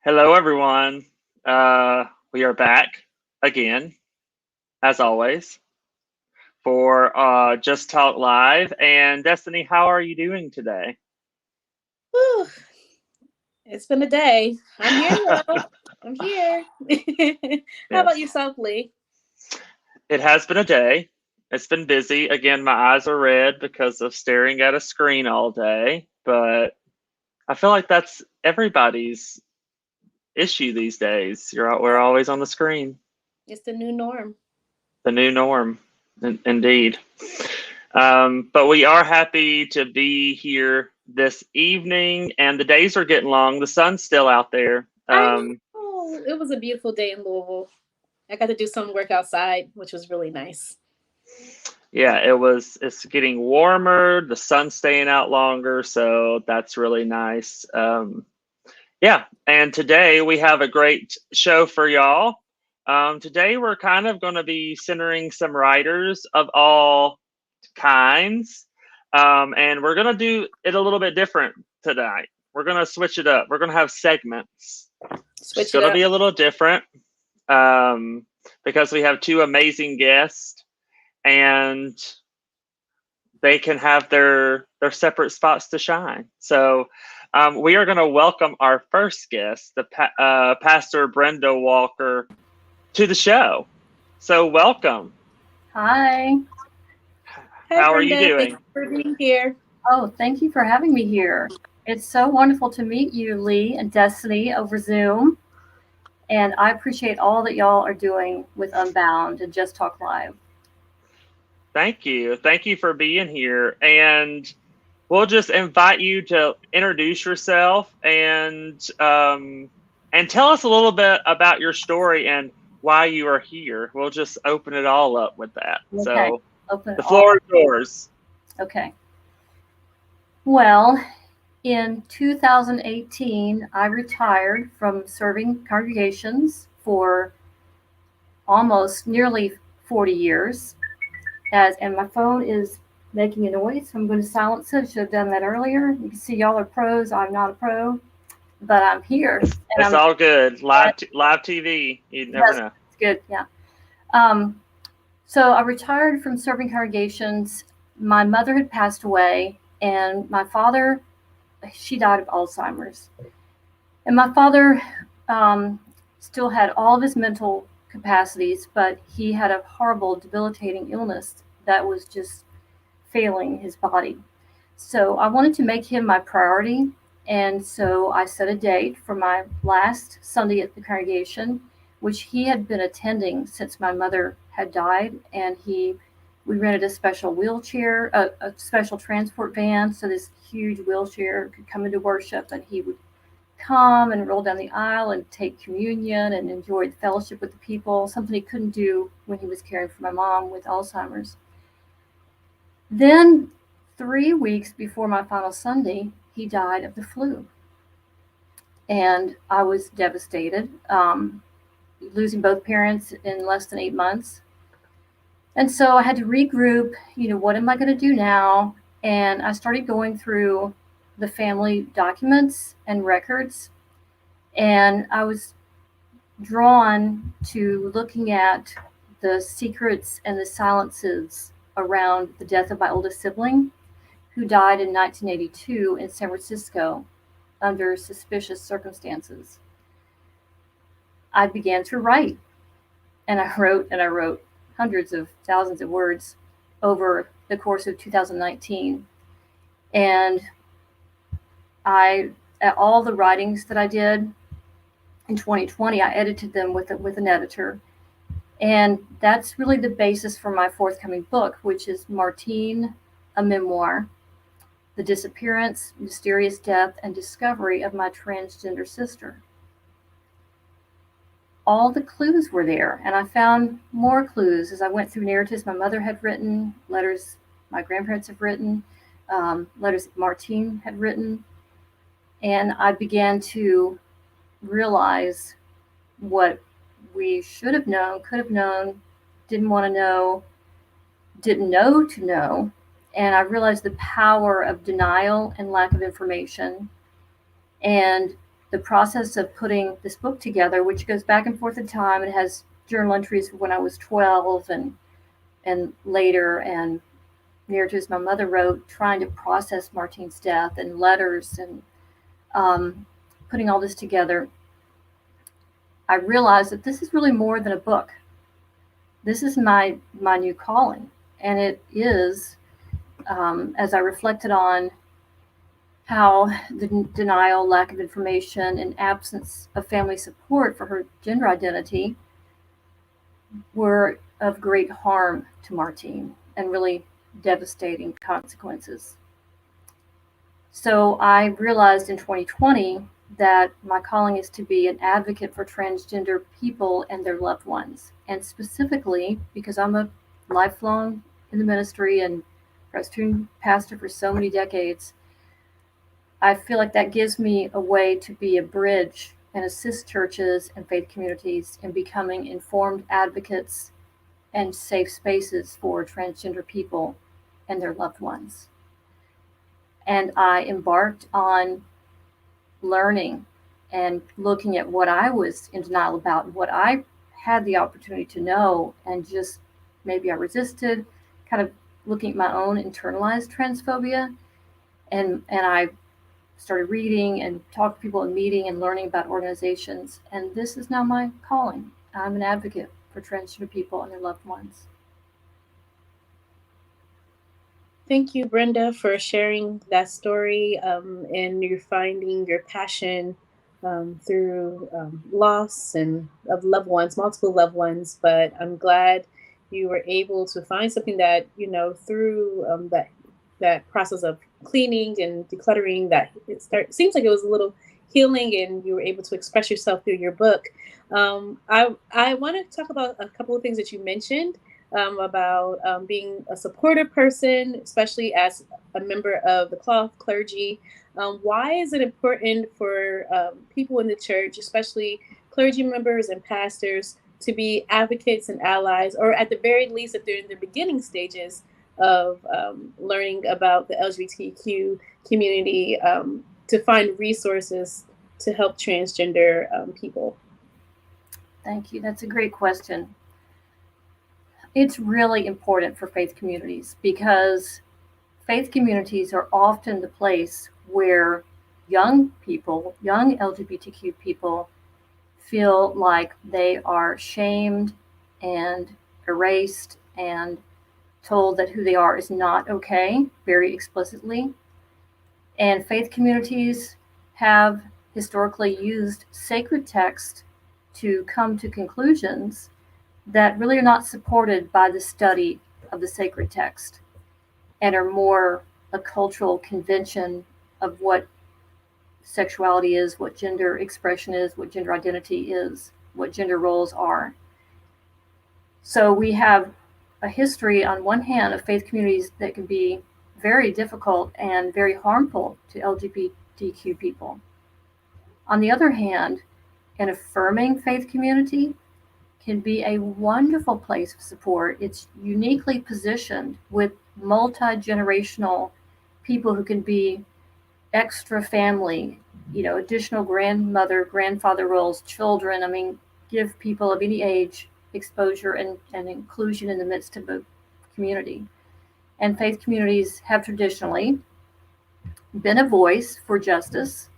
Hello, everyone. We are back again, as always, for Just Talk Live. And Destiny, how are you doing today? Whew, it's been a day. I'm here, though. I'm here. How about Yes, yourself, Lee? it has been a day. It's been busy. Again, my eyes are red because of staring at a screen all day, but I feel like that's everybody's issue these days. We're always on the screen. It's the new norm. The new norm, indeed. But we are happy to be here this evening, and the days are getting long. The sun's still out there. I know. It was a beautiful day in Louisville. I got to do some work outside, which was really nice. Yeah, it was. It's getting warmer. The sun's staying out longer, so that's really nice. Yeah, and today we have a great show for y'all. Today we're kind of going to be centering some writers of all kinds. And we're going to do it a little bit different tonight. We're going to switch it up. We're going to have segments. It's Switch it going to up. be a little different because we have two amazing guests and they can have their separate spots to shine. So we are going to welcome our first guest, the Pastor Brenda Walker, to the show. So welcome. Hi. Hi, How are you Brenda. Thank doing? you for being here. Oh, thank you for having me here. It's so wonderful to meet you, Lee and Destiny, over Zoom. And I appreciate all that y'all are doing with Unbound and Just Talk Live. Thank you. Thank you for being here. And we'll just invite you to introduce yourself and tell us a little bit about your story and why you are here. We'll just open it all up with that. Okay. So Open it the all. floor is yours. Okay. Well, in 2018, I retired from serving congregations for almost nearly 40 years. And my phone is making a noise, so I'm going to silence it. Should have done that earlier. You can see y'all are pros. I'm not a pro, but I'm here, and It's I'm all good. Live TV. You never know. it's good. Yeah. Um, so I retired from serving congregations. My mother had passed away, and my father, she died of Alzheimer's, and my father still had all of his mental capacities, but he had a horrible, debilitating illness that was just failing his body. So I wanted to make him my priority. And so I set a date for my last Sunday at the congregation, which he had been attending since my mother had died. And we rented a special wheelchair, a special transport van. So this huge wheelchair could come into worship, and he would come and roll down the aisle and take communion and enjoy the fellowship with the people, something he couldn't do when he was caring for my mom with Alzheimer's. Then, 3 weeks before my final Sunday, he died of the flu. And I was devastated, losing both parents in less than 8 months. And so I had to regroup, what am I going to do now? And I started going through the family documents and records. And I was drawn to looking at the secrets and the silences around the death of my oldest sibling, who died in 1982 in San Francisco under suspicious circumstances. I began to write, and I wrote hundreds of thousands of words over the course of 2019. And all the writings that I did in 2020, I edited them with an editor. And that's really the basis for my forthcoming book, which is Martine, a memoir, the disappearance, mysterious death, and discovery of my transgender sister. All the clues were there, and I found more clues as I went through narratives my mother had written, letters my grandparents have written, letters that Martine had written, and I began to realize what we should have known, could have known, didn't want to know, didn't know to know. And I realized the power of denial and lack of information. And the process of putting this book together, which goes back and forth in time. It has journal entries when I was 12 and later, and narratives my mother wrote, trying to process Martine's death, and letters, and putting all this together. I realized that this is really more than a book. This is my new calling. And it is, as I reflected on how the denial, lack of information, and absence of family support for her gender identity were of great harm to Martine and really devastating consequences. So I realized in 2020 that my calling is to be an advocate for transgender people and their loved ones. And specifically, because I'm a lifelong in the ministry and Presbyterian pastor for so many decades, I feel like that gives me a way to be a bridge and assist churches and faith communities in becoming informed advocates and safe spaces for transgender people and their loved ones. And I embarked on learning and looking at what I was in denial about, what I had the opportunity to know, and just maybe I resisted, kind of looking at my own internalized transphobia. And I started reading and talking to people and meeting and learning about organizations. And this is now my calling. I'm an advocate for transgender people and their loved ones. Thank you, Brenda, for sharing that story, and you're finding your passion through loss and of loved ones, multiple loved ones. But I'm glad you were able to find something that, through that process of cleaning and decluttering, that seems like it was a little healing, and you were able to express yourself through your book. I want to talk about a couple of things that you mentioned about being a supportive person, especially as a member of the cloth clergy. Why is it important for people in the church, especially clergy members and pastors, to be advocates and allies, or at the very least, if they're in the beginning stages of learning about the LGBTQ community, to find resources to help transgender people? Thank you. That's a great question. It's really important for faith communities, because faith communities are often the place where young people, young LGBTQ people, feel like they are shamed and erased and told that who they are is not okay, very explicitly. And faith communities have historically used sacred text to come to conclusions that really are not supported by the study of the sacred text, and are more a cultural convention of what sexuality is, what gender expression is, what gender identity is, what gender roles are. So we have a history, on one hand, of faith communities that can be very difficult and very harmful to LGBTQ people. On the other hand, an affirming faith community can be a wonderful place of support. It's uniquely positioned with multi-generational people who can be extra family, additional grandmother, grandfather roles, children. I mean, give people of any age exposure and inclusion in the midst of a community. And faith communities have traditionally been a voice for justice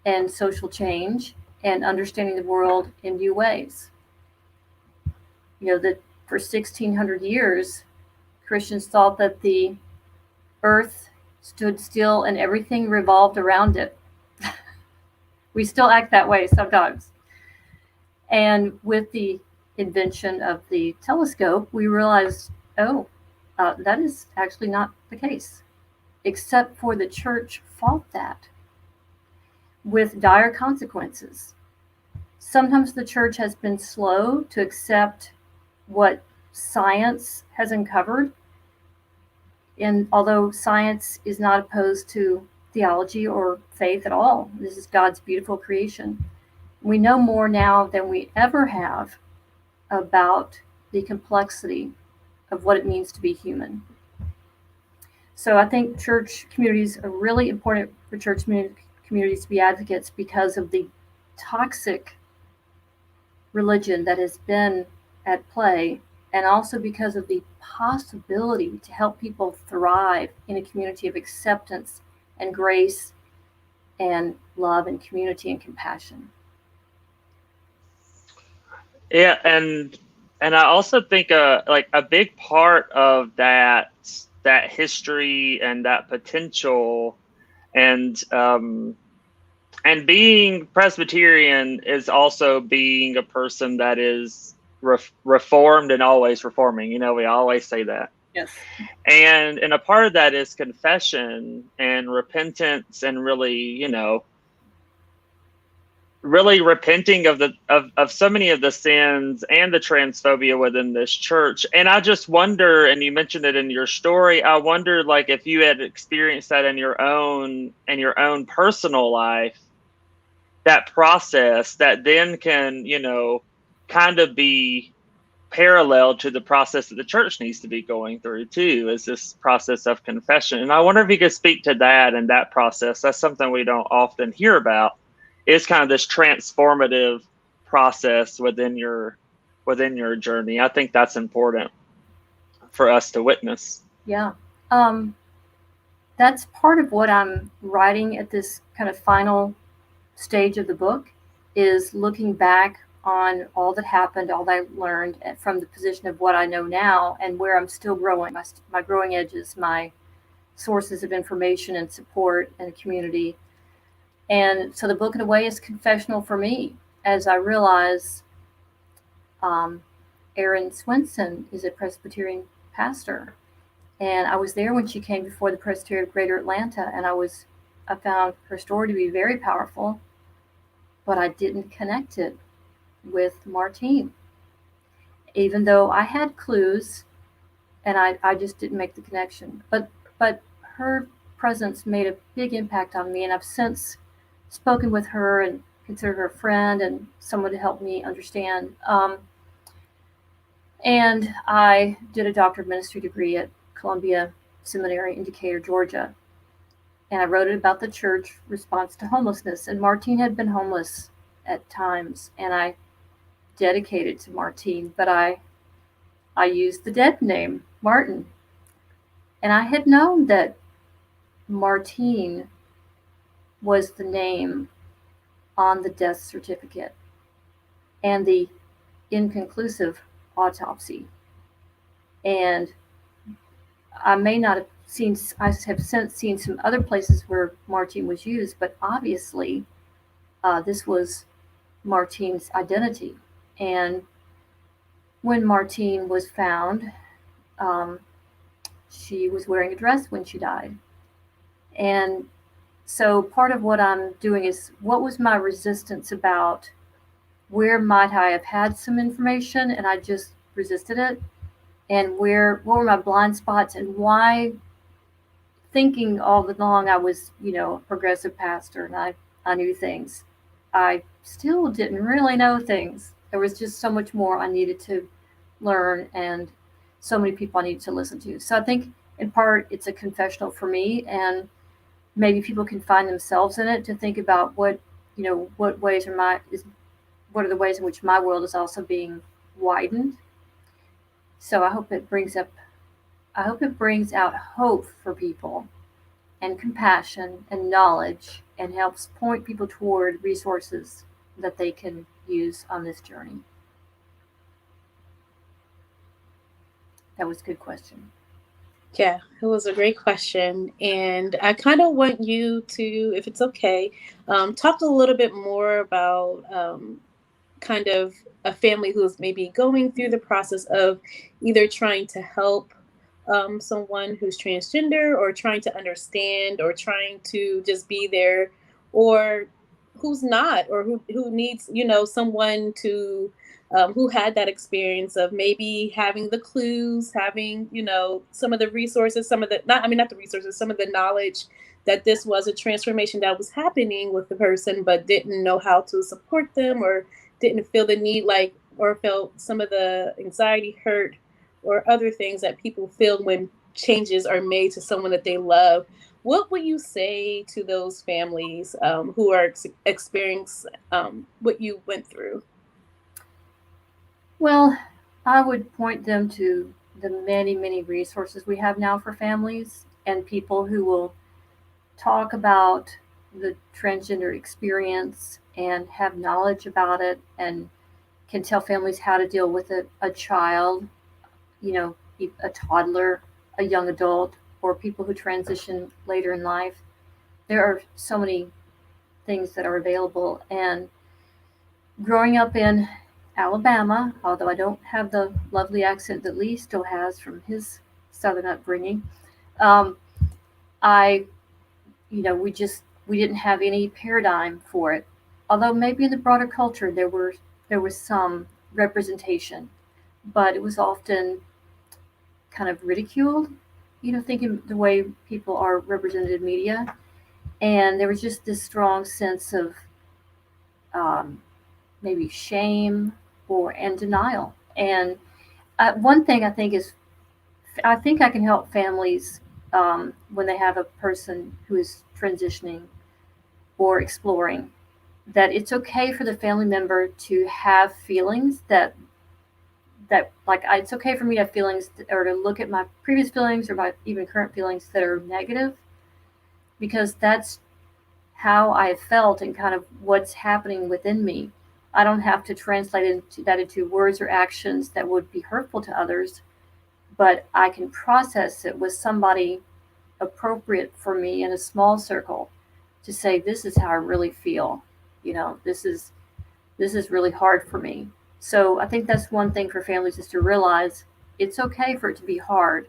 and social change and understanding the world in new ways. That for 1,600 years, Christians thought that the earth stood still and everything revolved around it. We still act that way sometimes. And with the invention of the telescope, we realized, that is actually not the case, except for the church fought that with dire consequences. Sometimes the church has been slow to accept what science has uncovered. And although science is not opposed to theology or faith at all, this is God's beautiful creation. We know more now than we ever have about the complexity of what it means to be human. So I think church communities are really important for church communities to be advocates because of the toxic religion that has been at play, and also because of the possibility to help people thrive in a community of acceptance and grace and love and community and compassion. Yeah, and I also think like a big part of that history and that potential, and being Presbyterian is also being a person that is reformed and always reforming. You know, we always say that. Yes. And a part of that is confession and repentance, and really, you know, really repenting of so many of the sins and the transphobia within this church. And I just wonder, and you mentioned it in your story, I wonder, like, if you had experienced that in your own personal life, that process that then can, you know, kind of be parallel to the process that the church needs to be going through too, is this process of confession. And I wonder if you could speak to that and that process. That's something we don't often hear about. It's kind of this transformative process within your journey. I think that's important for us to witness. Yeah. That's part of what I'm writing at this kind of final stage of the book, is looking back on all that happened, all that I learned from the position of what I know now and where I'm still growing, my growing edges, my sources of information and support and community. And so the book, in a way, is confessional for me, as I realize Erin Swenson is a Presbyterian pastor. And I was there when she came before the Presbyterian of Greater Atlanta, and I found her story to be very powerful, but I didn't connect it with Martine, even though I had clues, and I just didn't make the connection. But her presence made a big impact on me, and I've since spoken with her and considered her a friend and someone to help me understand. And I did a Doctor of Ministry degree at Columbia Seminary in Decatur, Georgia. And I wrote it about the church response to homelessness. And Martine had been homeless at times, and I dedicated to Martine, but I used the dead name, Martin. And I had known that Martine was the name on the death certificate and the inconclusive autopsy. And I have since seen some other places where Martine was used, but obviously this was Martine's identity. And when Martine was found, she was wearing a dress when she died. And so part of what I'm doing is, what was my resistance about? Where might I have had some information and I just resisted it? And what were my blind spots, and why, thinking all along I was, a progressive pastor and I knew things, I still didn't really know things. There was just so much more I needed to learn, and so many people I needed to listen to. So I think in part it's a confessional for me, and maybe people can find themselves in it to think about what are the ways in which my world is also being widened. So I hope it brings out hope for people, and compassion and knowledge, and helps point people toward resources that they can use on this journey. That was a good question. Yeah, it was a great question. And I kind of want you to, if it's okay, talk a little bit more about kind of a family who's maybe going through the process of either trying to help someone who's transgender, or trying to understand, or trying to just be there, or who's not, or who needs, someone to who had that experience of maybe having the clues, having, some of the resources, some of the knowledge that this was a transformation that was happening with the person, but didn't know how to support them, or didn't feel the need, or felt some of the anxiety, hurt, or other things that people feel when changes are made to someone that they love. What would you say to those families who are experiencing what you went through? Well, I would point them to the many, many resources we have now for families and people who will talk about the transgender experience and have knowledge about it and can tell families how to deal with a child, you know, a toddler, a young adult, or people who transition later in life. There are so many things that are available. And growing up in Alabama, although I don't have the lovely accent that Lee still has from his Southern upbringing, um, I, we didn't have any paradigm for it. Although maybe in the broader culture there was some representation, but it was often kind of ridiculed, thinking the way people are represented in media. And there was just this strong sense of um, maybe shame and denial. And one thing I think is, I think I can help families when they have a person who is transitioning or exploring, that it's okay for the family member to have feelings it's okay for me to have feelings or to look at my previous feelings or my even current feelings that are negative, because that's how I have felt and kind of what's happening within me. I don't have to translate that into words or actions that would be hurtful to others, but I can process it with somebody appropriate for me in a small circle to say, this is how I really feel. This is really hard for me. So I think that's one thing for families, is to realize it's okay for it to be hard.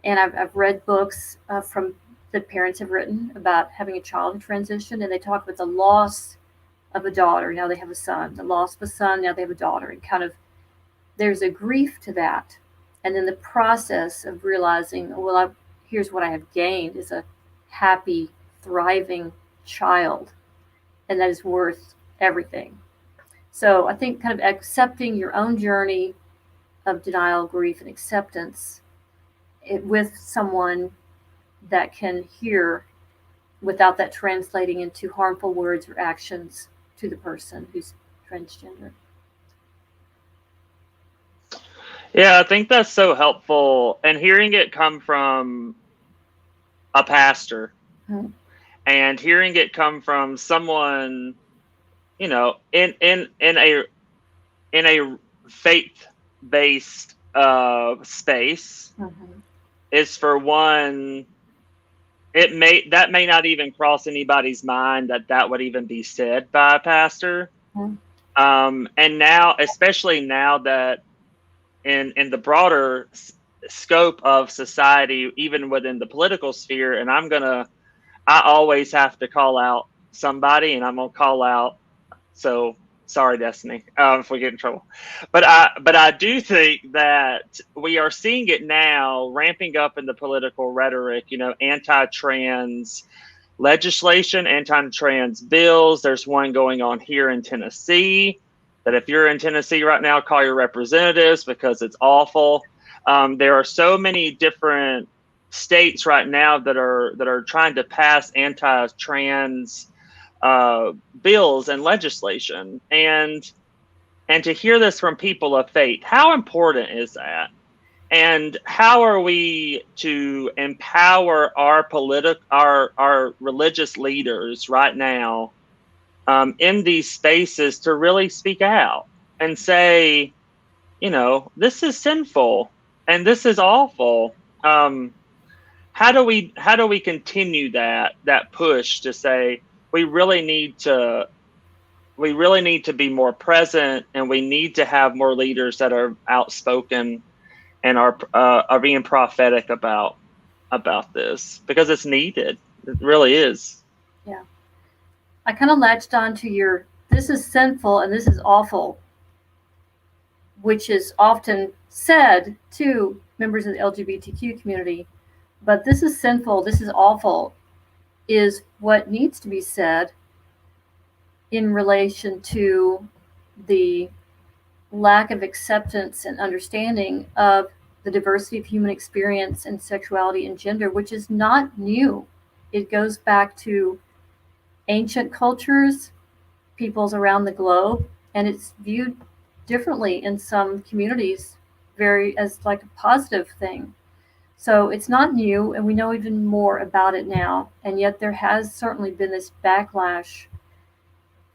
And I've read books from that parents have written about having a child in transition, and they talk about the loss of a daughter. Now they have a son, the loss of a son, now they have a daughter, and kind of there's a grief to that. And then the process of realizing, well, here's what I have gained is a happy, thriving child, and that is worth everything. So I think kind of accepting your own journey of denial, grief, and acceptance with someone that can hear without that translating into harmful words or actions to the person who's transgender. Yeah, I think that's so helpful. And hearing it come from a pastor and hearing it come from someone, in a faith-based space, is, for one, that may not even cross anybody's mind that would even be said by a pastor. And now, especially now that in the broader scope of society, even within the political sphere, and I always have to call out somebody, and I'm gonna call out. So sorry, Destiny, if we get in trouble. But I do think that we are seeing it now ramping up in the political rhetoric. Anti-trans legislation, anti-trans bills. There's one going on here in Tennessee. That if you're in Tennessee right now, call your representatives because it's awful. There are so many different states right now that are trying to pass anti-trans bills and legislation, and to hear this from people of faith, how important is that? And how are we to empower our religious leaders right now in these spaces to really speak out and say, this is sinful and this is awful. How do we continue that push to say we really need to be more present, and we need to have more leaders that are outspoken and are being prophetic about this, because it's needed. It really is. Yeah. I kind of latched on to this is sinful and this is awful, which is often said to members of the LGBTQ community. But this is sinful, this is awful, is what needs to be said in relation to the lack of acceptance and understanding of the diversity of human experience and sexuality and gender, which is not new. it goes back to ancient cultures, peoples around the globe, and it's viewed differently in some communities, very as like a positive thing. So it's not new, and we know even more about it now. And yet there has certainly been this backlash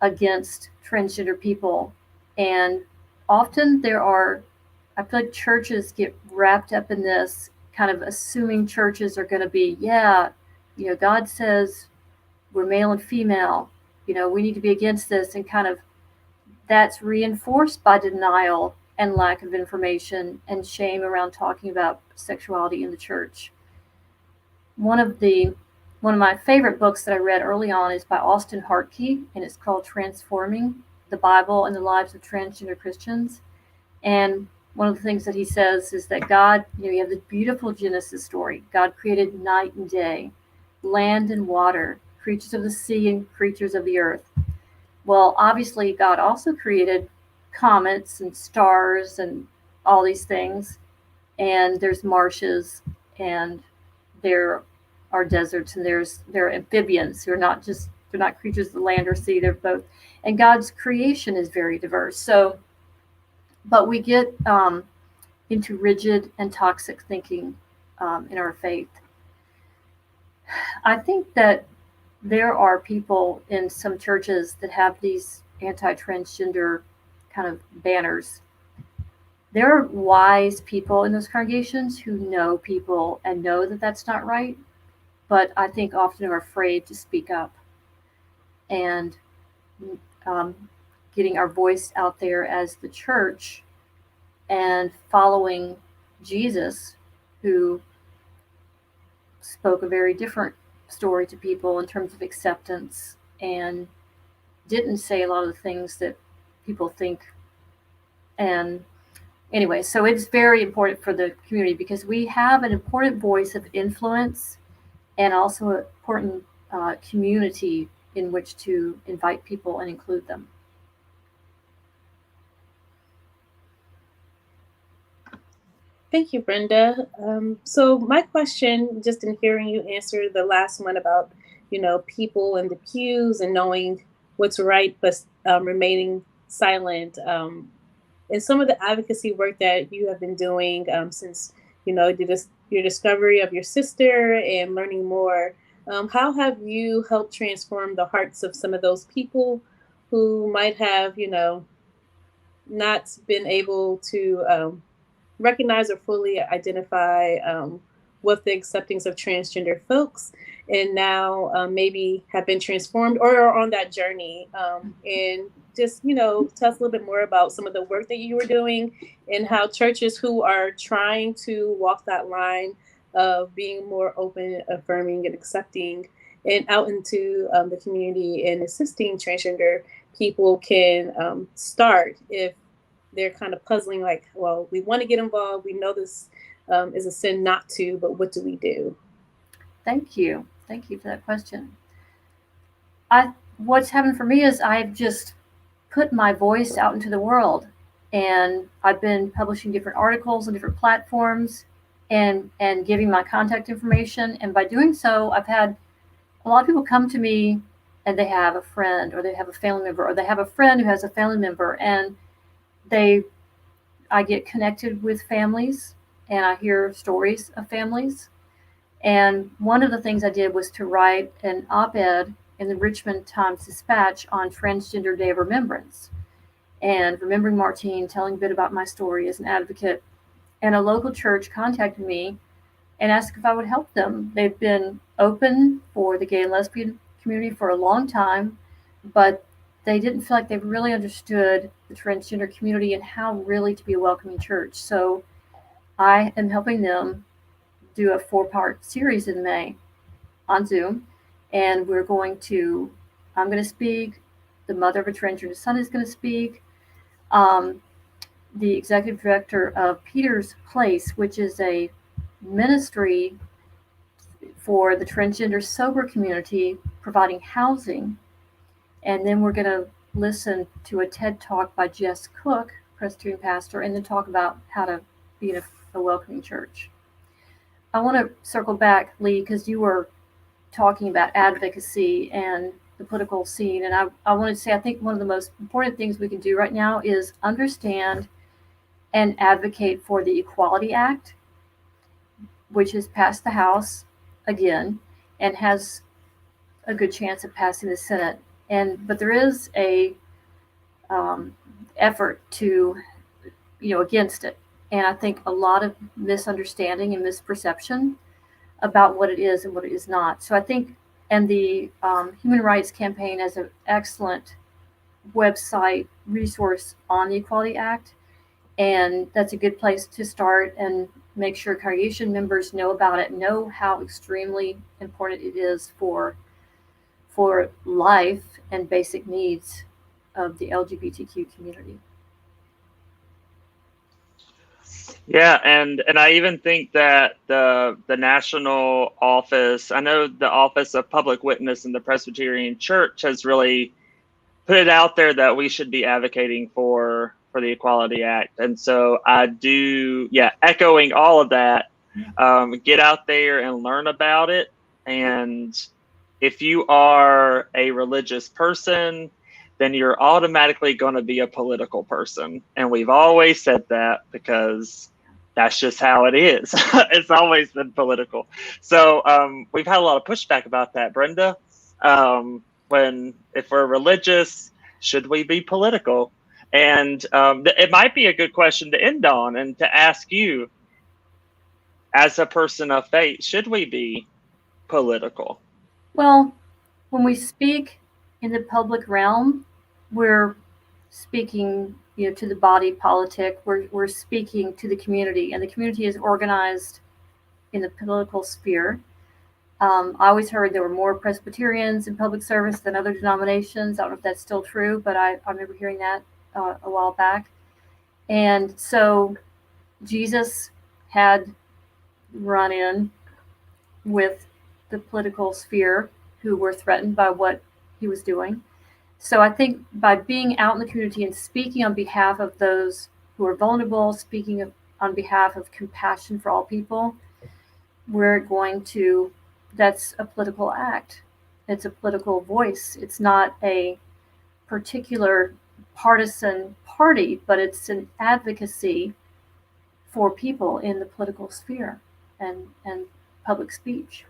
against transgender people. And often I feel like churches get wrapped up in this, kind of assuming churches are going to be, God says we're male and female, we need to be against this. And kind of that's reinforced by denial and lack of information and shame around talking about sexuality in the church. One of my favorite books that I read early on is by Austin Hartke, and it's called Transforming the Bible and the Lives of Transgender Christians. And one of the things that he says is that God, you have this beautiful Genesis story. God created night and day, land and water, creatures of the sea and creatures of the earth. Well, obviously, God also created comets and stars and all these things. And there's marshes, and there are deserts, and there are amphibians who they're not creatures of the land or sea. They're both. And God's creation is very diverse. So, but we get into rigid and toxic thinking in our faith. I think that there are people in some churches that have these anti-transgender kind of banners. There are wise people in those congregations who know people and know that that's not right, but I think often are afraid to speak up and getting our voice out there as the church and following Jesus, who spoke a very different story to people in terms of acceptance and didn't say a lot of the things that people think. And anyway, so it's very important for the community because we have an important voice of influence and also an important community in which to invite people and include them. Thank you, Brenda. So my question, just in hearing you answer the last one about, people in the pews and knowing what's right, but remaining silent. And some of the advocacy work that you have been doing since, your discovery of your sister and learning more, how have you helped transform the hearts of some of those people who might have, not been able to recognize or fully identify with the acceptance of transgender folks, and now maybe have been transformed or are on that journey, and just tell us a little bit more about some of the work that you were doing and how churches who are trying to walk that line of being more open, affirming, and accepting and out into the community and assisting transgender people can start if they're kind of puzzling, like, well, we want to get involved. We know this is a sin not to, but what do we do? Thank you. Thank you for that question. What's happened for me is I've just put my voice out into the world, and I've been publishing different articles on different platforms and giving my contact information. And by doing so, I've had a lot of people come to me and they have a friend or they have a family member or they have a friend who has a family member, and I get connected with families and I hear stories of families. And one of the things I did was to write an op-ed in the Richmond Times-Dispatch on Transgender Day of Remembrance and remembering Martine, telling a bit about my story as an advocate. And a local church contacted me and asked if I would help them. They've been open for the gay and lesbian community for a long time, but they didn't feel like they really understood the transgender community and how really to be a welcoming church. So I am helping them do a 4-part series in May on Zoom. And I'm going to speak. The mother of a transgender son is going to speak. The executive director of Peter's Place, which is a ministry for the transgender sober community, providing housing. And then we're going to listen to a TED Talk by Jess Cook, Presbyterian pastor, and then talk about how to be in a welcoming church. I want to circle back, Lee, because you were talking about advocacy and the political scene. And I want to say, I think one of the most important things we can do right now is understand and advocate for the Equality Act, which has passed the House again and has a good chance of passing the Senate. But there is a effort to, against it. And I think a lot of misunderstanding and misperception about what it is and what it is not. So I think, and the Human Rights Campaign has an excellent website resource on the Equality Act. And that's a good place to start and make sure congregation members know about it, know how extremely important it is for life and basic needs of the LGBTQ community. Yeah, and I even think that the national office, I know the Office of Public Witness in the Presbyterian Church has really put it out there that we should be advocating for the Equality Act. And so I do, echoing all of that, get out there and learn about it. And if you are a religious person, then you're automatically going to be a political person. And we've always said that because that's just how it is. It's always been political. So we've had a lot of pushback about that, Brenda. If we're religious, should we be political? And it might be a good question to end on and to ask you, as a person of faith, should we be political? Well, when we speak in the public realm, we're speaking, to the body politic. We're speaking to the community, and the community is organized in the political sphere. I always heard there were more Presbyterians in public service than other denominations. I don't know if that's still true, but I remember hearing that a while back. And so Jesus had run in with the political sphere who were threatened by what he was doing. So I think by being out in the community and speaking on behalf of those who are vulnerable, speaking on behalf of compassion for all people, that's a political act. It's a political voice. It's not a particular partisan party, but it's an advocacy for people in the political sphere and public speech.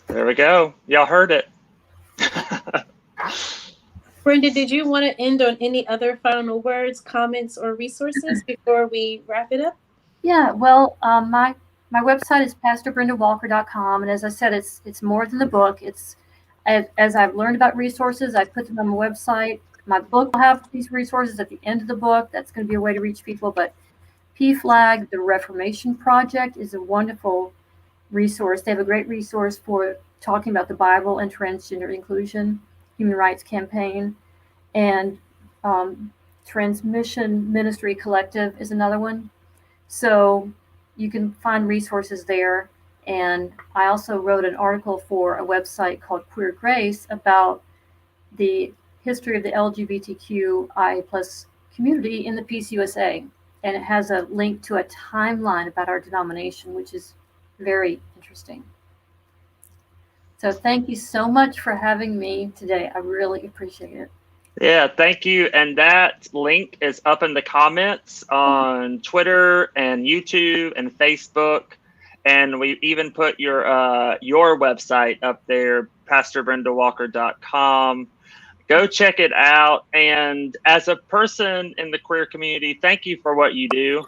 There we go. Y'all heard it. Brenda, did you want to end on any other final words, comments, or resources before we wrap it up? Yeah, well, my website is pastorbrendawalker.com, and as I said, it's more than the book. As I've learned about resources, I put them on my website. My book will have these resources at the end of the book. That's going to be a way to reach people. But PFLAG, the Reformation Project, is a wonderful resource. They have a great resource for talking about the Bible and transgender inclusion. Human Rights Campaign, and Transmission Ministry Collective is another one. So you can find resources there. And I also wrote an article for a website called Queer Grace about the history of the LGBTQI+ community in the PCUSA. And it has a link to a timeline about our denomination, which is very interesting. So thank you so much for having me today. I really appreciate it. Yeah, thank you. And that link is up in the comments on Twitter and YouTube and Facebook. And we even put your website up there, pastorbrendawalker.com. Go check it out. And as a person in the queer community, thank you for what you do.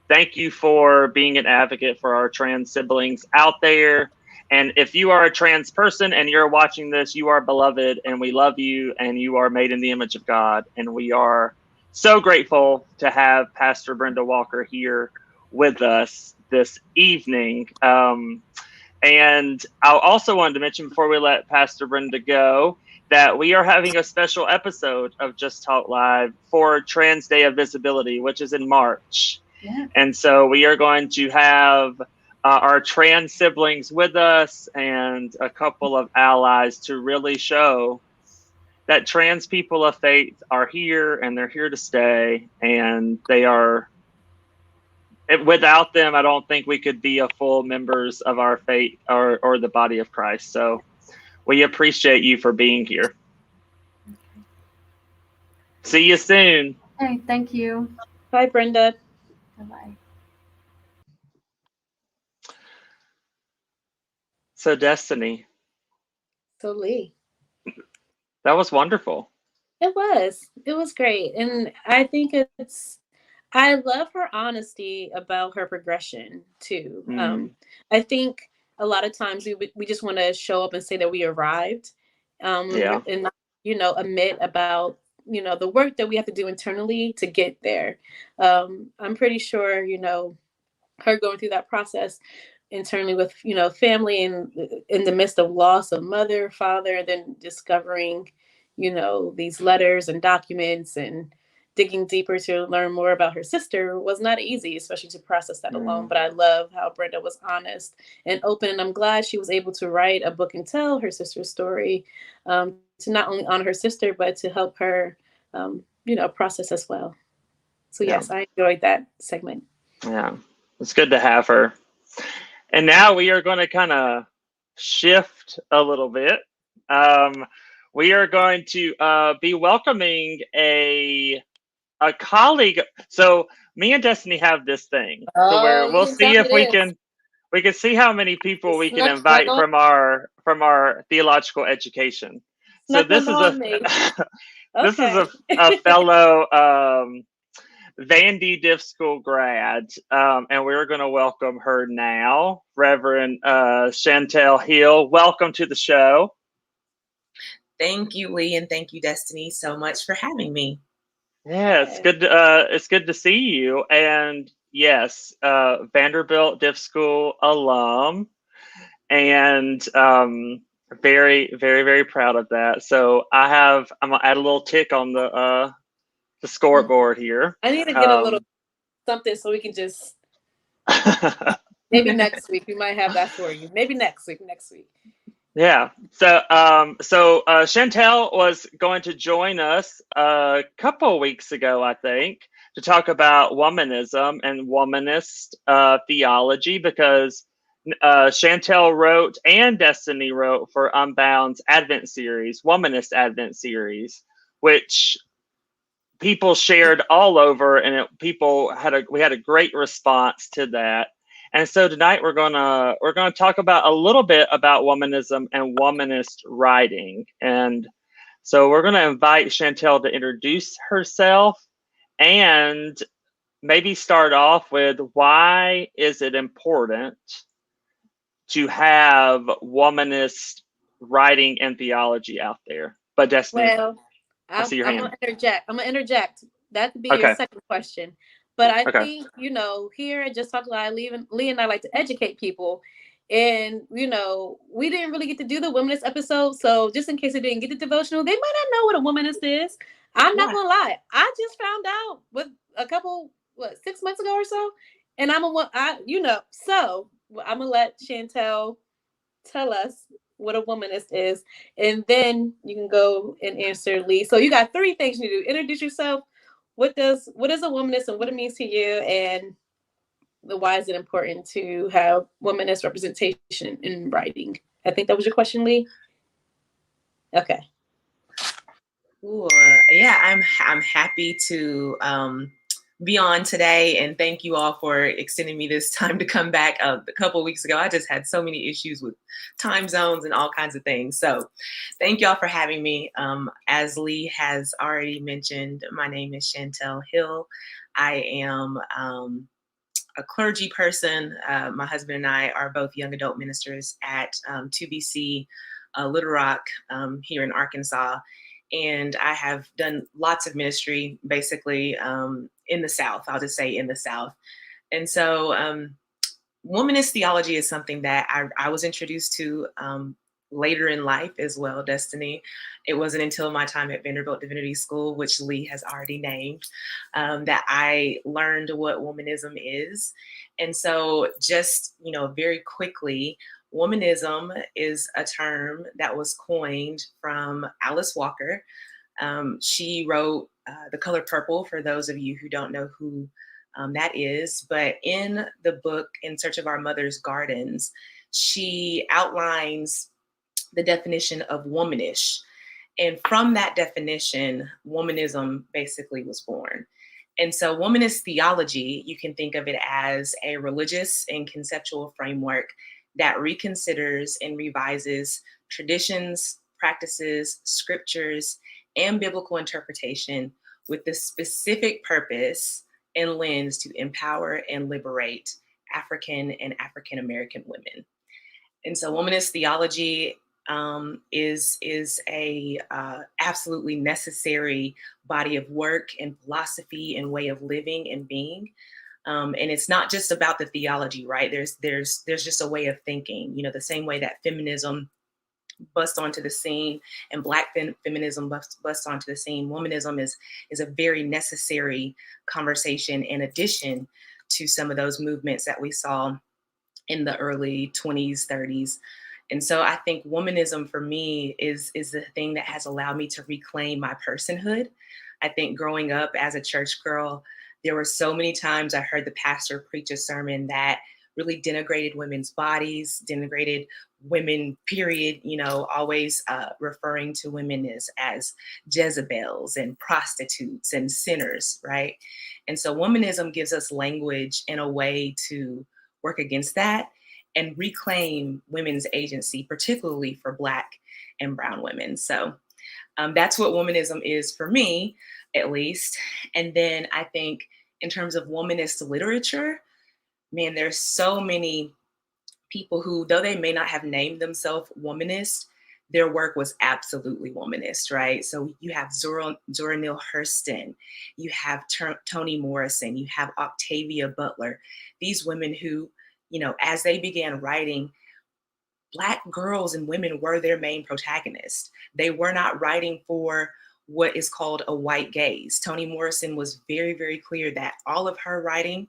Thank you for being an advocate for our trans siblings out there. And if you are a trans person and you're watching this, you are beloved and we love you and you are made in the image of God. And we are so grateful to have Pastor Brenda Walker here with us this evening. And I also wanted to mention before we let Pastor Brenda go that we are having a special episode of Just Talk Live for Trans Day of Visibility, which is in March. Yeah. And so we are going to have our trans siblings with us and a couple of allies to really show that trans people of faith are here and they're here to stay, and they are without them, I don't think we could be a full members of our faith or the body of Christ. So we appreciate you for being here. See you soon. Hey, thank you. Bye, Brenda. Bye-bye. So Destiny, So Lee. that was wonderful. It was great. And I think I love her honesty about her progression too. I think a lot of times we just want to show up and say that we arrived, Yeah. and not, admit about, the work that we have to do internally to get there. I'm pretty sure, her going through that process internally with, family and in the midst of loss of mother, father, and then discovering, these letters and documents and digging deeper to learn more about her sister was not easy, especially to process that alone. But I love how Brenda was honest and open, and I'm glad she was able to write a book and tell her sister's story, to not only honor her sister, but to help her, process as well. So yes, I enjoyed that segment. Yeah, it's good to have her. And now we are going to kind of shift a little bit. We are going to be welcoming a colleague. So me and Destiny have this thing to where we'll see if we can see how many people we can invite from our theological education. So this is this is a fellow Vandy Diff School grad, and we're going to welcome her now, Reverend Chantel Hill. Welcome to the show. Thank you, Lee, and thank you, Destiny, so much for having me. Yeah, it's good. It's good to see you. And yes, Vanderbilt Diff School alum, and very, very, very proud of that. So I'm gonna add a little tick on the scoreboard here. I need to get a little something so we can just maybe next week we might have that for you. Maybe next week. Yeah. So Chantel was going to join us a couple of weeks ago, I think, to talk about womanism and womanist theology, because Chantel wrote and Destiny wrote for Unbound's Advent series, Womanist Advent series, which people shared all over, and we had a great response to that. And so tonight we're gonna talk about a little bit about womanism and womanist writing. And so we're gonna invite Chantel to introduce herself and maybe start off with, why is it important to have womanist writing and theology out there? But Destiny, well, I'm gonna interject. That could be okay. your second question. But I think, here at Just Talk Live, Lee and I like to educate people. And, we didn't really get to do the womanist episode. So just in case they didn't get the devotional, they might not know what a womanist is. I'm not going to lie. I just found out with a couple, 6 months ago or so. And so I'm going to let Chantel tell us what a womanist is. And then you can go and answer Lee. So you got 3 things you do. Introduce yourself. What is a womanist and what it means to you, and why is it important to have womanist representation in writing? I think that was your question, Lee. Okay. Ooh, yeah, I'm happy to be on today, and thank you all for extending me this time to come back. A couple of weeks ago, I just had so many issues with time zones and all kinds of things. So thank you all for having me. As Lee has already mentioned, my name is Chantel Hill. I am a clergy person. My husband and I are both young adult ministers at 2BC Little Rock here in Arkansas. And I have done lots of ministry, basically, in the South. I'll just say in the South. And so womanist theology is something that I was introduced to later in life as well, Destiny. It wasn't until my time at Vanderbilt Divinity School, which Lee has already named, that I learned what womanism is. And so just, very quickly, womanism is a term that was coined from Alice Walker. She wrote The Color Purple, for those of you who don't know who that is. But in the book, In Search of Our Mother's Gardens, she outlines the definition of womanish. And from that definition, womanism basically was born. And so womanist theology, you can think of it as a religious and conceptual framework that reconsiders and revises traditions, practices, scriptures, and biblical interpretation with the specific purpose and lens to empower and liberate African and African American women. And so womanist theology is a absolutely necessary body of work and philosophy and way of living and being. And it's not just about the theology, right? There's just a way of thinking, the same way that feminism bust onto the scene and Black feminism bust onto the scene. Womanism is a very necessary conversation in addition to some of those movements that we saw in the early 20s, 30s. And so I think womanism for me is the thing that has allowed me to reclaim my personhood. I think growing up as a church girl, there were so many times I heard the pastor preach a sermon that really denigrated women's bodies, denigrated women, period, always referring to women as Jezebels and prostitutes and sinners, right? And so womanism gives us language in a way to work against that and reclaim women's agency, particularly for Black and brown women. So that's what womanism is for me, at least. And then I think in terms of womanist literature, man, there's so many people who, though they may not have named themselves womanist, their work was absolutely womanist, right? So you have Zora Neale Hurston, you have Toni Morrison, you have Octavia Butler. These women who, as they began writing, Black girls and women were their main protagonists. They were not writing for what is called a white gaze. Toni Morrison was very, very clear that all of her writing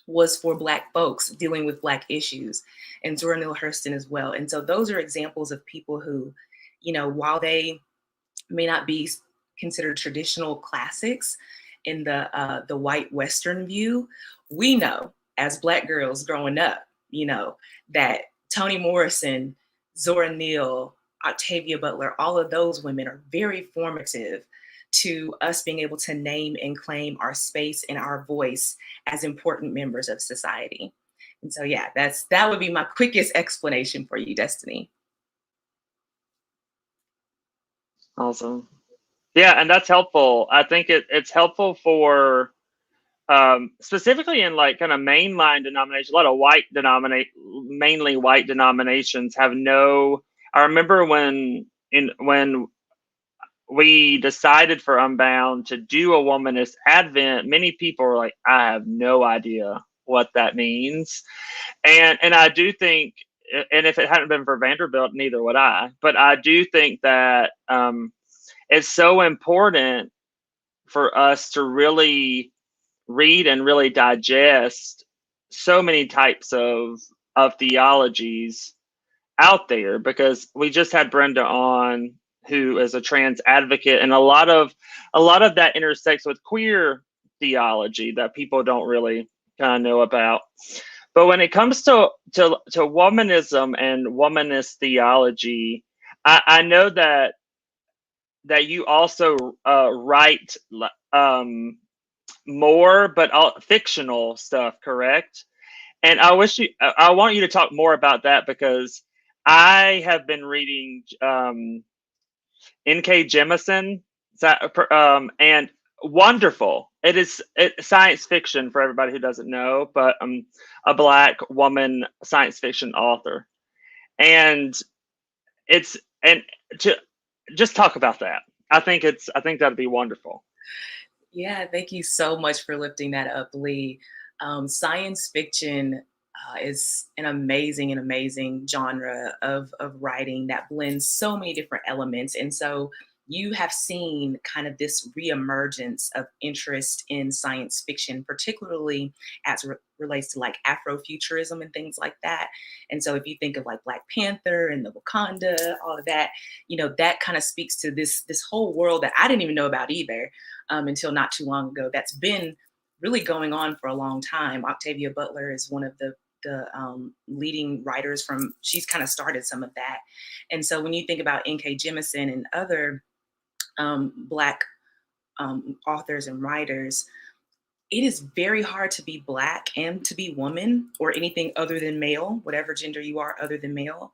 was for Black folks dealing with Black issues, and Zora Neale Hurston as well. And so those are examples of people who, while they may not be considered traditional classics in the white Western view, we know as Black girls growing up, that Toni Morrison, Zora Neale, Octavia Butler, all of those women are very formative to us being able to name and claim our space and our voice as important members of society. And so, yeah, that would be my quickest explanation for you, Destiny. Awesome. Yeah, and that's helpful. I think it's helpful for specifically in like kind of mainline denominations. A lot of mainly white denominations have no. I remember when we decided for Unbound to do a womanist Advent, many people were like, I have no idea what that means. And I do think, and if it hadn't been for Vanderbilt, neither would I, but I do think that it's so important for us to really read and really digest so many types of theologies out there, because we just had Brenda on, who is a trans advocate, and a lot of that intersects with queer theology that people don't really kind of know about. But when it comes to womanism and womanist theology, I know that you also write more, but fictional stuff, correct? And I want you to talk more about that, because I have been reading N.K. Jemisin, and wonderful. It's science fiction for everybody who doesn't know, but a Black woman science fiction author, and to just talk about that. I think that'd be wonderful. Yeah, thank you so much for lifting that up, Lee. Science fiction is an amazing genre of writing that blends so many different elements. And so you have seen kind of this reemergence of interest in science fiction, particularly as relates to like Afrofuturism and things like that. And so if you think of like Black Panther and the Wakanda, all of that, that kind of speaks to this whole world that I didn't even know about either until not too long ago, that's been really going on for a long time. Octavia Butler is one of the leading writers she's kind of started some of that. And so when you think about N.K. Jemisin and other Black authors and writers, it is very hard to be Black and to be woman or anything other than male, whatever gender you are other than male,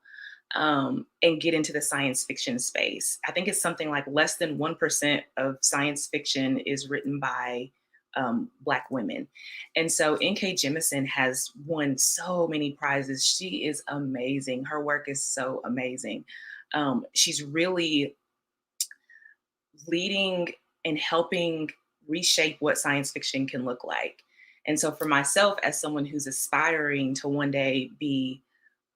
and get into the science fiction space. I think it's something like less than 1% of science fiction is written by Black women. And so N.K. Jemisin has won so many prizes. She is amazing. Her work is so amazing. She's really leading and helping reshape what science fiction can look like. And so for myself, as someone who's aspiring to one day be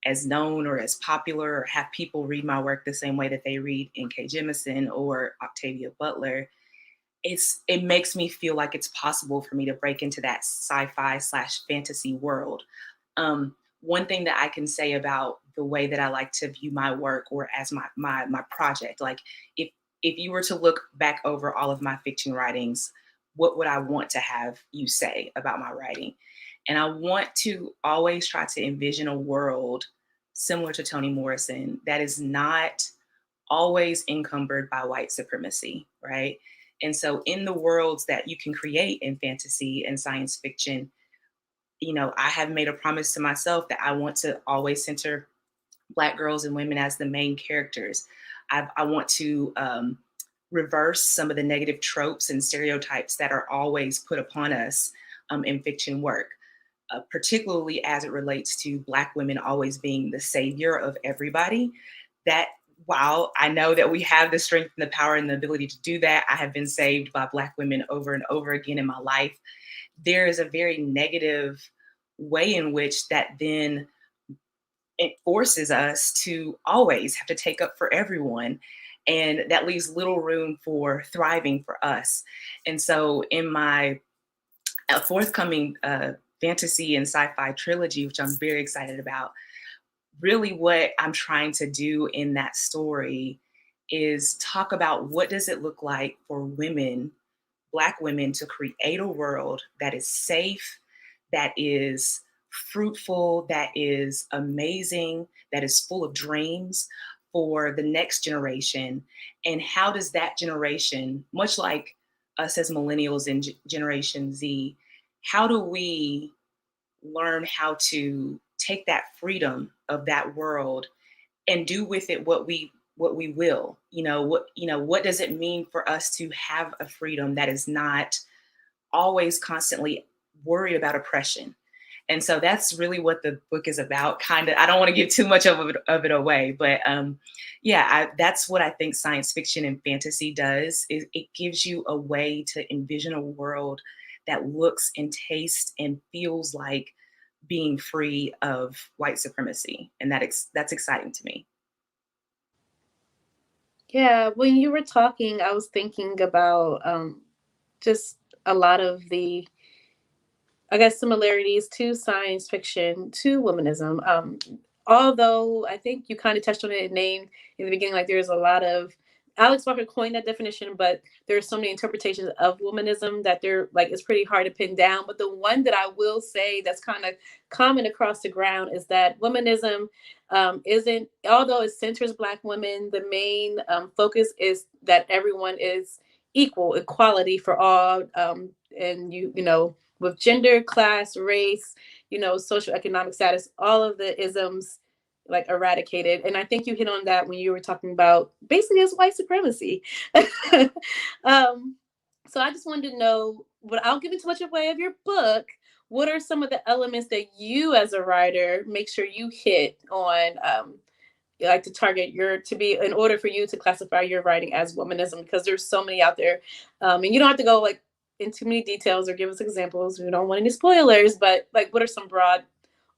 as known or as popular or have people read my work the same way that they read N.K. Jemisin or Octavia Butler, it makes me feel like it's possible for me to break into that sci-fi/fantasy world. One thing that I can say about the way that I like to view my work or as my project, like if you were to look back over all of my fiction writings, what would I want to have you say about my writing? And I want to always try to envision a world similar to Toni Morrison that is not always encumbered by white supremacy, right? And so in the worlds that you can create in fantasy and science fiction, you know, I have made a promise to myself that I want to always center Black girls and women as the main characters. I want to reverse some of the negative tropes and stereotypes that are always put upon us in fiction work, particularly as it relates to Black women always being the savior of everybody. That while I know that we have the strength and the power and the ability to do that, I have been saved by Black women over and over again in my life. There is a very negative way in which that then it forces us to always have to take up for everyone. And that leaves little room for thriving for us. And so in my forthcoming fantasy and sci-fi trilogy, which I'm very excited about, really what I'm trying to do in that story is talk about what does it look like for women, Black women, to create a world that is safe, that is fruitful, that is amazing, that is full of dreams for the next generation. And how does that generation, much like us as millennials in Generation Z, how do we learn how to take that freedom of that world and do with it what we will? What does it mean for us to have a freedom that is not always constantly worried about oppression? And so that's really what the book is about. Kind of, I don't want to give too much of it away, but that's what I think science fiction and fantasy does. Is it gives you a way to envision a world that looks and tastes and feels like being free of white supremacy, and that's exciting to me. Yeah, when you were talking, I was thinking about just a lot of the, I guess, similarities to science fiction, to womanism. Although I think you kind of touched on it, named in the beginning, like there's a lot of, Alex Walker coined that definition, but there's so many interpretations of womanism that they're like, it's pretty hard to pin down. But the one that I will say that's kind of common across the ground is that womanism isn't, although it centers Black women, the main focus is that everyone is equal, equality for all. And you know, with gender, class, race, you know, social economic status, all of the isms like eradicated. And I think you hit on that when you were talking about basically it's white supremacy. So I just wanted to know, without giving too much away of your book, what are some of the elements that you as a writer make sure you hit on, like to target in order for you to classify your writing as womanism? Because there's so many out there. And you don't have to go like in too many details or give us examples. We don't want any spoilers, but like, what are some broad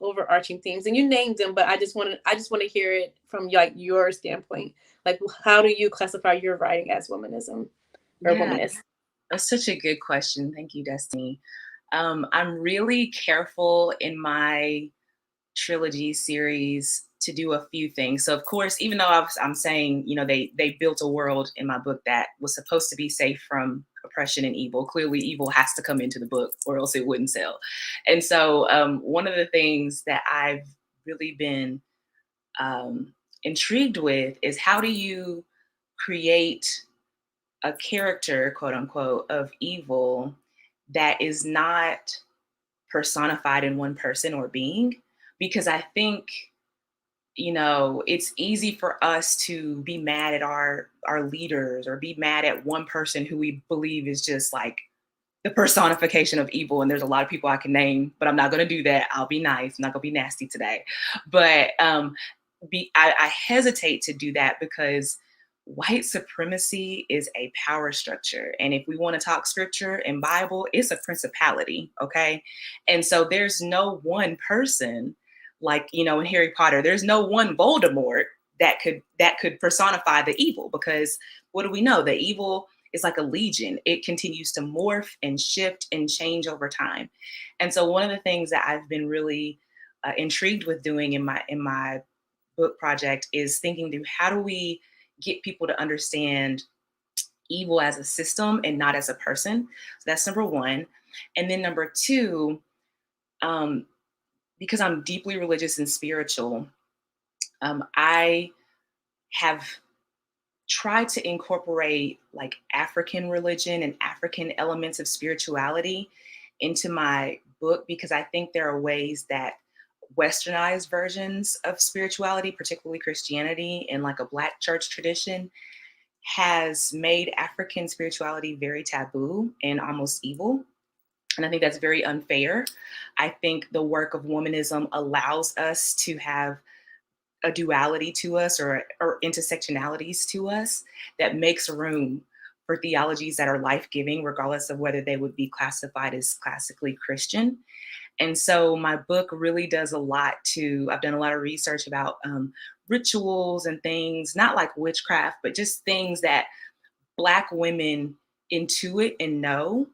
overarching themes? And you named them, but I just want to hear it from like your standpoint. Like, how do you classify your writing as womanism or womanist? That's such a good question. Thank you, Destiny. I'm really careful in my trilogy series to do a few things. So of course, even though I'm saying, you know, they built a world in my book that was supposed to be safe from oppression and evil. Clearly, evil has to come into the book or else it wouldn't sell. And so one of the things that I've really been intrigued with is how do you create a character, quote unquote, of evil that is not personified in one person or being? Because I think, you know, it's easy for us to be mad at our leaders or be mad at one person who we believe is just like the personification of evil. And there's a lot of people I can name, but I'm not going to do that. I'll be nice. I'm not going to be nasty today. But I hesitate to do that because white supremacy is a power structure. And if we want to talk scripture and Bible, it's a principality. Okay. And so there's no one person like, you know, in Harry Potter, there's no one Voldemort that could personify the evil, because what do we know? The evil is like a legion. It continues to morph and shift and change over time. And so one of the things that I've been really intrigued with doing in my book project is thinking through how do we get people to understand evil as a system and not as a person. So that's number one. And then number two, because I'm deeply religious and spiritual, I have tried to incorporate like African religion and African elements of spirituality into my book, because I think there are ways that westernized versions of spirituality, particularly Christianity and like a Black church tradition, has made African spirituality very taboo and almost evil. And I think that's very unfair. I think the work of womanism allows us to have a duality to us or intersectionalities to us that makes room for theologies that are life-giving, regardless of whether they would be classified as classically Christian. And so my book really does a lot I've done a lot of research about rituals and things, not like witchcraft, but just things that Black women intuit and know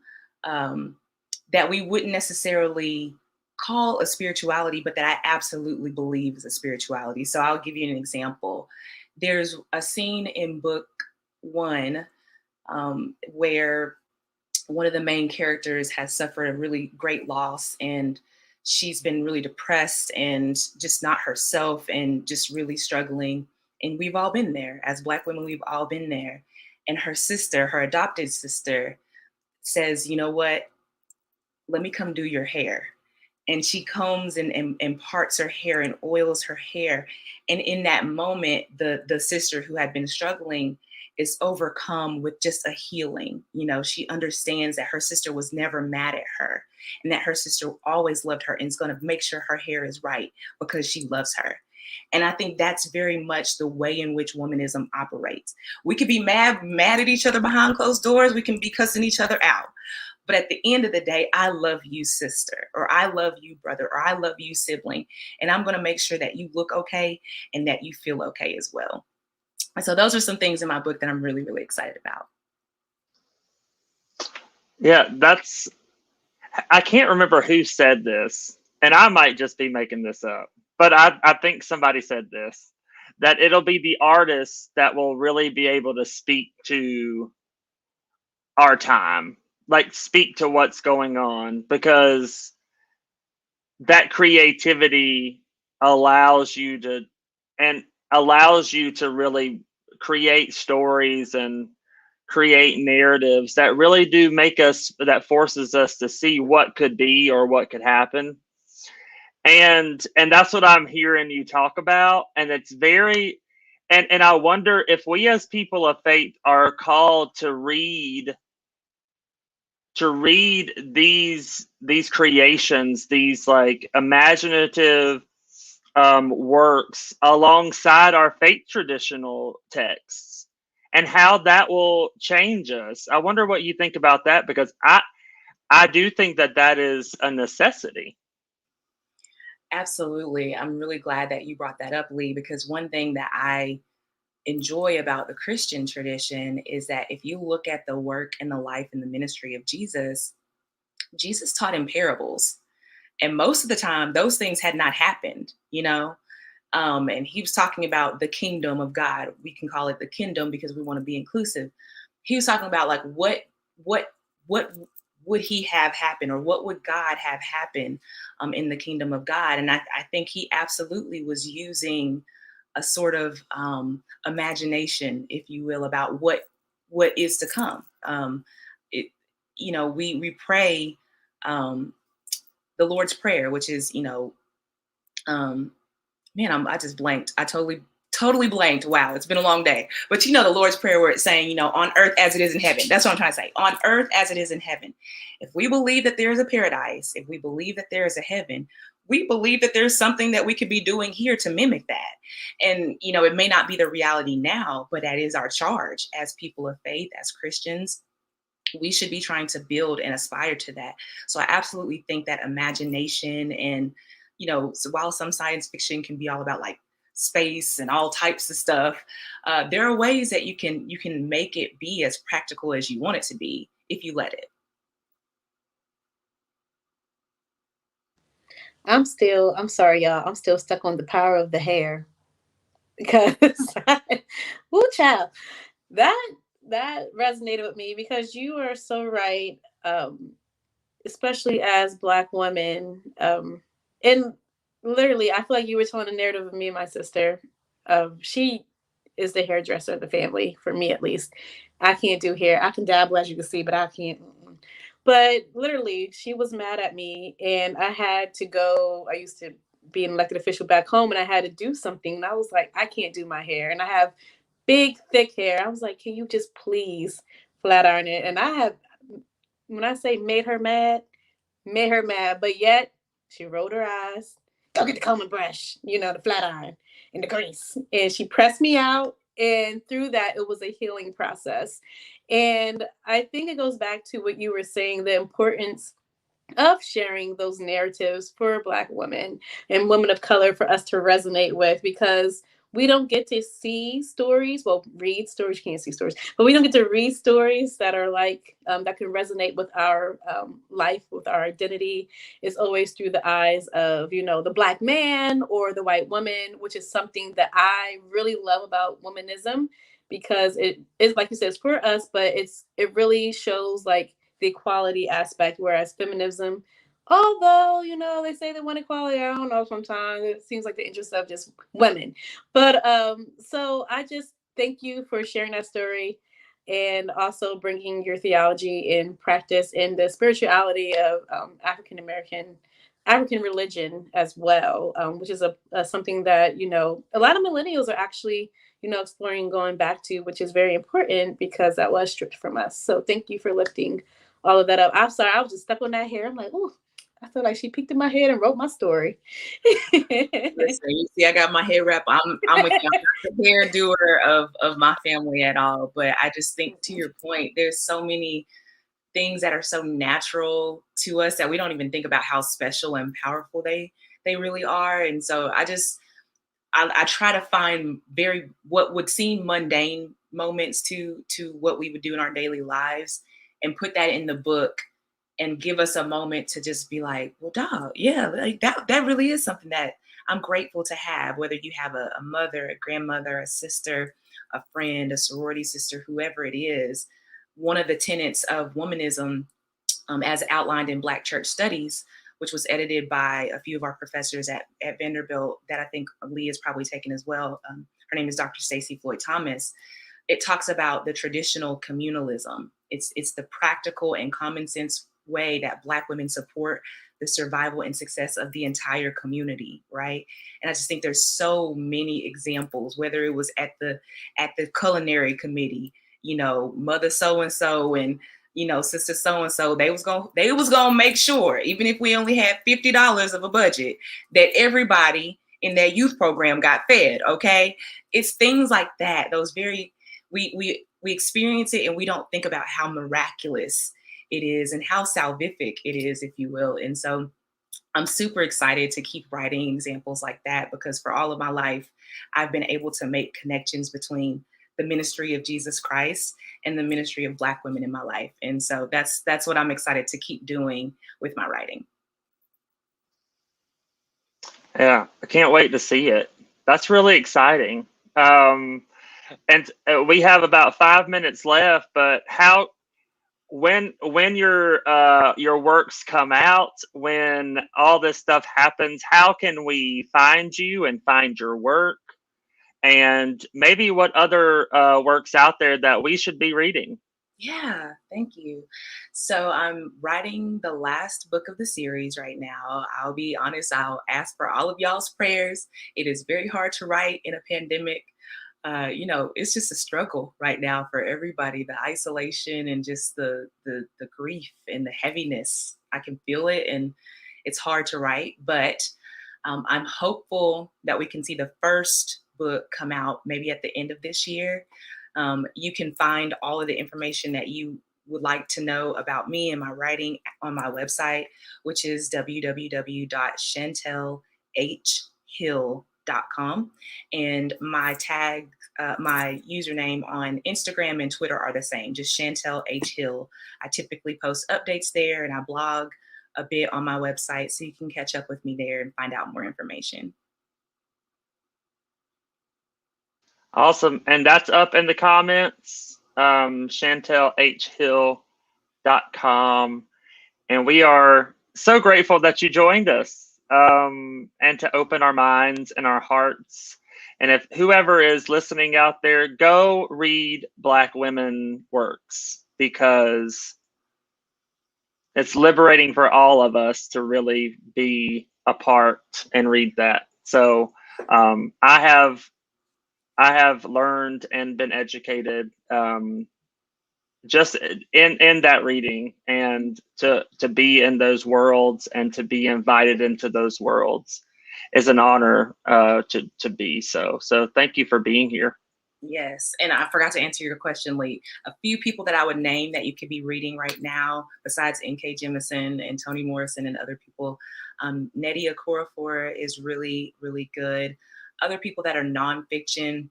that we wouldn't necessarily call a spirituality, but that I absolutely believe is a spirituality. So I'll give you an example. There's a scene in book 1 where one of the main characters has suffered a really great loss, and she's been really depressed and just not herself and just really struggling. And we've all been there. As Black women, we've all been there. And her sister, her adopted sister, says, you know what? Let me come do your hair. And she combs and parts her hair and oils her hair. And in that moment, the sister who had been struggling is overcome with just a healing. You know, she understands that her sister was never mad at her and that her sister always loved her and is going to make sure her hair is right because she loves her. And I think that's very much the way in which womanism operates. We could be mad at each other behind closed doors. We can be cussing each other out. But at the end of the day, I love you, sister, or I love you, brother, or I love you, sibling. And I'm going to make sure that you look okay and that you feel okay as well. And so those are some things in my book that I'm really, really excited about. Yeah, I can't remember who said this, and I might just be making this up, but I think somebody said this, that it'll be the artists that will really be able to speak to our time, like speak to what's going on, because that creativity allows you to really create stories and create narratives that really do that forces us to see what could be or what could happen. And that's what I'm hearing you talk about. And it's very, and I wonder if we as people of faith are called to read these creations, these like imaginative works alongside our faith traditional texts, and how that will change us. I wonder what you think about that, because I do think that is a necessity. Absolutely. I'm really glad that you brought that up, Lee, because one thing that I enjoy about the Christian tradition is that if you look at the work and the life and the ministry of Jesus taught in parables. And most of the time, those things had not happened, you know? And he was talking about the kingdom of God. We can call it the kingdom because we want to be inclusive. He was talking about like what what would he have happen, or what would God have happen in the kingdom of God? And I think he absolutely was using a sort of imagination, if you will, about what is to come. We pray the Lord's Prayer, which is, I just blanked. I totally blanked. Wow, it's been a long day. But the Lord's Prayer, where it's saying, on earth as it is in heaven. That's what I'm trying to say. On earth as it is in heaven. If we believe that there is a paradise, if we believe that there is a heaven, we believe that there's something that we could be doing here to mimic that. And, it may not be the reality now, but that is our charge as people of faith, as Christians. We should be trying to build and aspire to that. So I absolutely think that imagination and, so while some science fiction can be all about like space and all types of stuff, there are ways that you can make it be as practical as you want it to be if you let it. I'm sorry, y'all. I'm still stuck on the power of the hair, because, woo, child, that resonated with me, because you are so right. Especially as Black women, and literally, I feel like you were telling a narrative of me and my sister. She is the hairdresser of the family, for me at least. I can't do hair. I can dabble, as you can see, but I can't. But literally, she was mad at me, and I had to go. I used to be an elected official back home, and I had to do something. And I was like, I can't do my hair. And I have big, thick hair. I was like, can you just please flat iron it? And I have, when I say made her mad, but yet she rolled her eyes. Go get the comb and brush, the flat iron and the grease. And she pressed me out. And through that, it was a healing process. And I think it goes back to what you were saying, the importance of sharing those narratives for Black women and women of color, for us to resonate with, because we don't get to see stories, read stories, you can't see stories, but we don't get to read stories that are like, that can resonate with our life, with our identity. It's always through the eyes of, the Black man or the white woman, which is something that I really love about womanism, because it is, like you said, it's for us, but it really shows like the equality aspect, whereas feminism, although, they say they want equality, I don't know, sometimes it seems like the interest of just women. But so I just thank you for sharing that story, and also bringing your theology in practice in the spirituality of African religion as well, which is something that, a lot of millennials are actually, exploring, going back to, which is very important, because that was stripped from us. So thank you for lifting all of that up. I'm sorry, I was just stuck on that hair. I'm like, oh, I feel like she peeked in my head and wrote my story. Listen, you see, I got my hair wrap. I'm with you. I'm not the hair doer of my family at all. But I just think, to your point, there's so many things that are so natural to us that we don't even think about how special and powerful they really are. And so I try to find what would seem mundane moments to what we would do in our daily lives, and put that in the book, and give us a moment to just be like, well, dog, yeah, like that really is something that I'm grateful to have, whether you have a mother, a grandmother, a sister, a friend, a sorority sister, whoever it is. One of the tenets of womanism, as outlined in Black Church Studies, which was edited by a few of our professors at Vanderbilt, that I think Lee has probably taken as well. Her name is Dr. Stacey Floyd Thomas. It talks about the traditional communalism. It's the practical and common sense way that Black women support the survival and success of the entire community, right? And I just think there's so many examples, whether it was at the culinary committee, mother so-and-so and sister so-and-so, they was gonna make sure, even if we only had $50 of a budget, that everybody in that youth program got fed. Okay. It's things like that. Those we experience it, and we don't think about how miraculous it is and how salvific it is, if you will. And so I'm super excited to keep writing examples like that, because for all of my life, I've been able to make connections between the ministry of Jesus Christ and the ministry of Black women in my life. And so that's what I'm excited to keep doing with my writing. Yeah, I can't wait to see it. That's really exciting. And we have about 5 minutes left, but when your works come out, when all this stuff happens, how can we find you and find your work, and maybe what other works out there that we should be reading? Yeah, thank you. So I'm writing the last book of the series right now. I'll be honest, I'll ask for all of y'all's prayers. It is very hard to write in a pandemic. It's just a struggle right now for everybody, the isolation and just the grief and the heaviness. I can feel it, and it's hard to write, but I'm hopeful that we can see the first book come out maybe at the end of this year. You can find all of the information that you would like to know about me and my writing on my website, which is www.chantellhill.com. And my username on Instagram and Twitter are the same, just Chantel H. Hill. I typically post updates there, and I blog a bit on my website, so you can catch up with me there and find out more information. Awesome. And that's up in the comments, chantellhill.com. And we are so grateful that you joined us, and to open our minds and our hearts. And if whoever is listening out there, go read Black women works, because it's liberating for all of us to really be a part and read that. So I have learned and been educated just in that reading, and to be in those worlds and to be invited into those worlds is an honor to be so. So thank you for being here. Yes, and I forgot to answer your question, Lee. A few people that I would name that you could be reading right now, besides N.K. Jemisin and Toni Morrison and other people, Nnedi Okorafor is really, really good. Other people that are nonfiction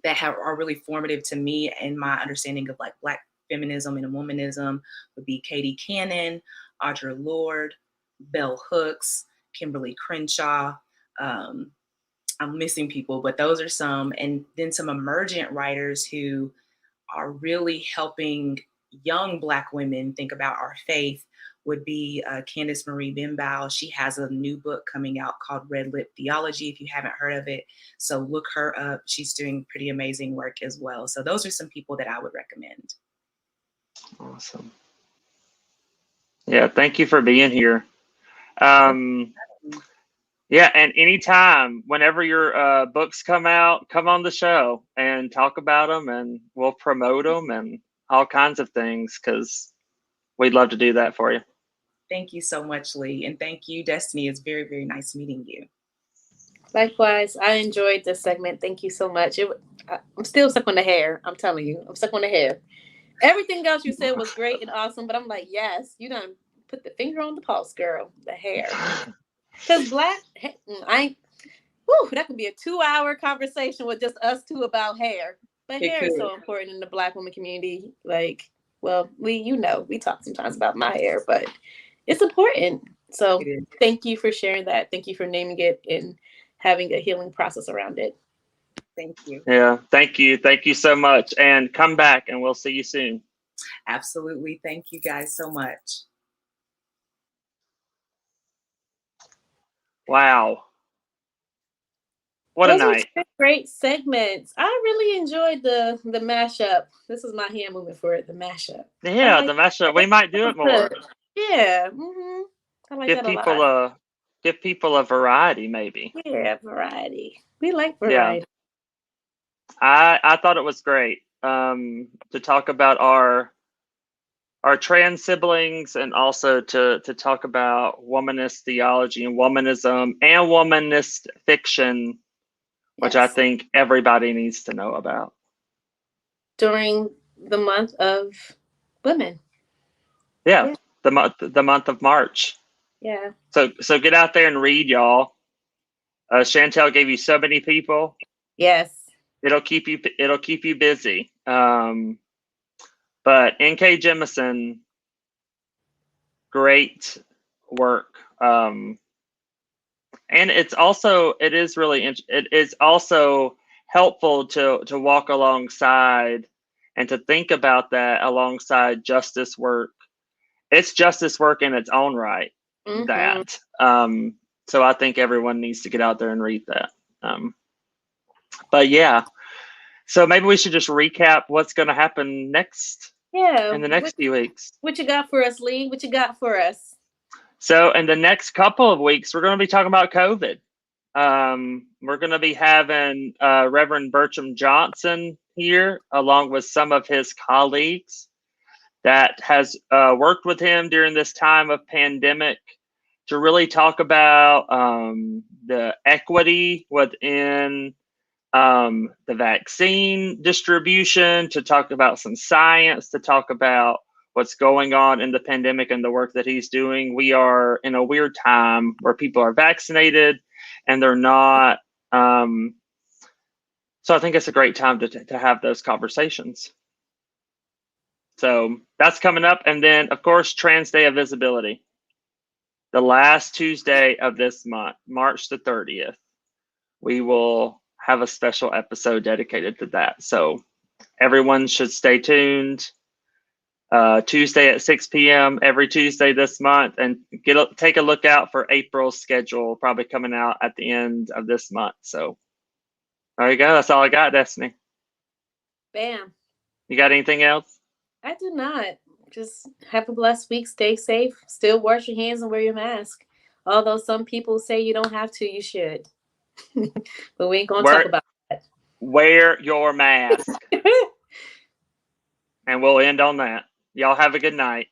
that are really formative to me and my understanding of like Black feminism and womanism would be Katie Cannon, Audre Lorde, Bell Hooks, Kimberly Crenshaw. I'm missing people, but those are some. And then some emergent writers who are really helping young Black women think about our faith would be Candace Marie Benbow. She has a new book coming out called Lip Theology, if you haven't heard of it. So look her up. She's doing pretty amazing work as well. So those are some people that I would recommend. Awesome. Yeah, thank you for being here. Yeah, and anytime, whenever your books come out, come on the show and talk about them, and we'll promote them and all kinds of things, because we'd love to do that for you. Thank you so much, Lee. And thank you, Destiny. It's very, very nice meeting you. Likewise, I enjoyed this segment. Thank you so much. I'm still stuck on the hair. I'm telling you, I'm stuck on the hair. Everything else you said was great and awesome, but I'm like, yes, you done put the finger on the pulse, girl. The hair. Because that could be a 2-hour conversation with just us two about hair. But hair is so important in the Black woman community. Like, well, we talk sometimes about my hair, but it's important. So thank you for sharing that. Thank you for naming it and having a healing process around it. Thank you. Yeah, thank you. Thank you so much. And come back, and we'll see you soon. Absolutely. Thank you guys so much. Wow. What Those a night. Were great segments. I really enjoyed the mashup. This is my hand movement for it, the mashup. Yeah, the mashup. We might do it more. Yeah. Mm-hmm. I like give that people a lot. Give people a variety, maybe. Yeah, variety. We like variety. Yeah. I thought it was great to talk about our trans siblings, and also to talk about womanist theology and womanism and womanist fiction, which I think everybody needs to know about. During the month of women. Yeah. The month of March. Yeah. So get out there and read, y'all. Chantel gave you so many people. Yes. It'll keep you busy. But N.K. Jemisin, great work. And it is also helpful to walk alongside and to think about that alongside justice work. It's justice work in its own right. Mhm. That. So I think everyone needs to get out there and read that. But yeah, so maybe we should just recap what's going to happen next Yeah. in the next few weeks. What you got for us, Lee? What you got for us? So in the next couple of weeks, we're going to be talking about COVID. We're going to be having Reverend Bertram Johnson here, along with some of his colleagues that has worked with him during this time of pandemic, to really talk about the equity within the vaccine distribution, to talk about some science, to talk about what's going on in the pandemic and the work that he's doing. We are in a weird time where people are vaccinated and they're not. So I think it's a great time to have those conversations. So that's coming up. And then, of course, Trans Day of Visibility. The last Tuesday of this month, March the 30th, we will have a special episode dedicated to that. So everyone should stay tuned. Tuesday at 6 p.m. every Tuesday this month, and take a look out for April's schedule, probably coming out at the end of this month. So there you go. That's all I got, Destiny. Bam. You got anything else? I do not. Just have a blessed week. Stay safe. Still wash your hands and wear your mask. Although some people say you don't have to, you should. But we ain't going to talk about that. Wear your mask. And we'll end on that. Y'all have a good night.